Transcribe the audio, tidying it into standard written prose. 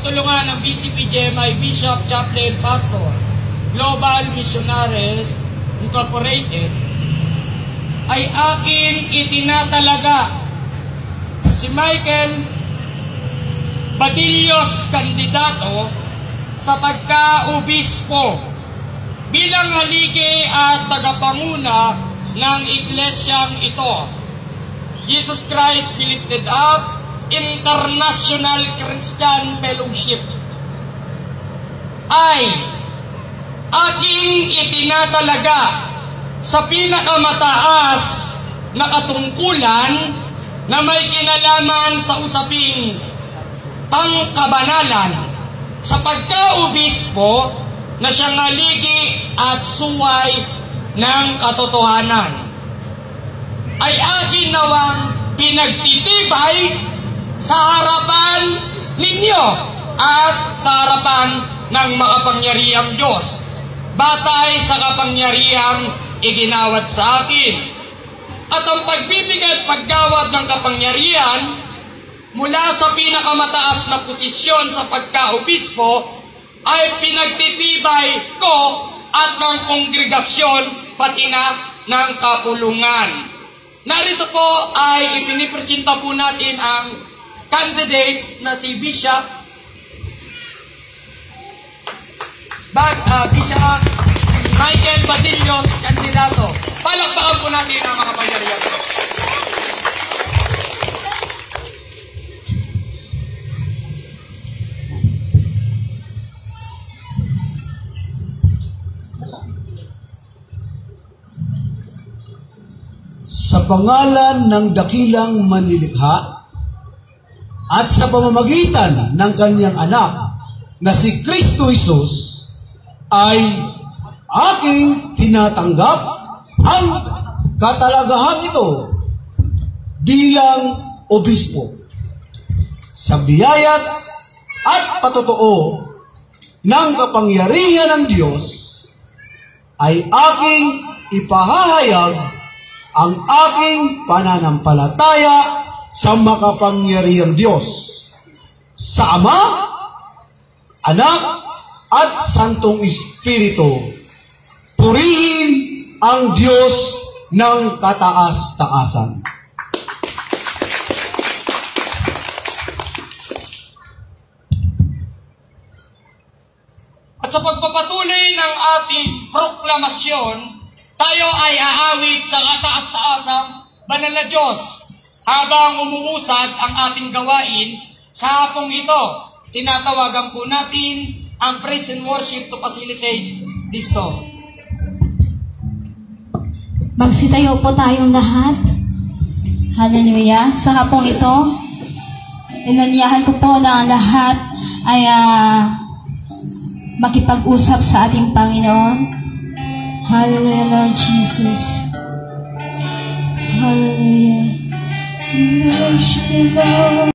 tinutulungan ng BCPGMI Bishop, Chaplain, Pastor, Global Missionaries Incorporated, ay akin itinatalaga si Michael Badillos kandidato sa pagka-obispo bilang haligi at tagapanguna ng iglesyang ito, Jesus Christ Lifted Up International Christian Fellowship, ay aking itinatalaga sa pinakamataas na katungkulan na may kinalaman sa usaping pangkabanalan sa pagka-obispo na siyang haligi at suway ng katotohanan, ay akin nawang pinagtitibay sa harapan ninyo at sa harapan ng makapangyarihang Diyos, batay sa kapangyarihang iginawad sa akin. At ang pagbibigay at paggawad ng kapangyarihan mula sa pinakamataas na posisyon sa pagka-obispo ay pinagtitibay ko at ng kongregasyon pati na ng kapulungan. Narito po ay ipinipresenta po natin ang candidate na si Bishop Michael Badillos, kandidato. Palakpakan po natin ang mga pangyarihan. Sa pangalan ng dakilang manlilikha at sa pamamagitan ng kanyang anak na si Kristo Jesus, ay aking tinatanggap ang katalagahan ito bilang obispo sa biyaya at patotoo ng kapangyarihan ng Diyos. Ay aking ipahahayag ang aking pananampalataya sa makapangyarihang Diyos, sa Ama, Anak, at Santong Espiritu. Purihin ang Diyos ng kataas-taasan. At sa pagpapatuloy ng ating proklamasyon, tayo ay aawit sa kataas-taasang banal na Diyos habang umuusad ang ating gawain sa hapong ito. Tinatawagan po natin ang praise and worship to facilitate this song. Magsitayo po tayong lahat. Hallelujah. Sa hapong ito, inanyahan ko po na ang lahat ay makipag-usap sa ating Panginoon. Hallelujah, Lord Jesus. Hallelujah. We worship you, Lord.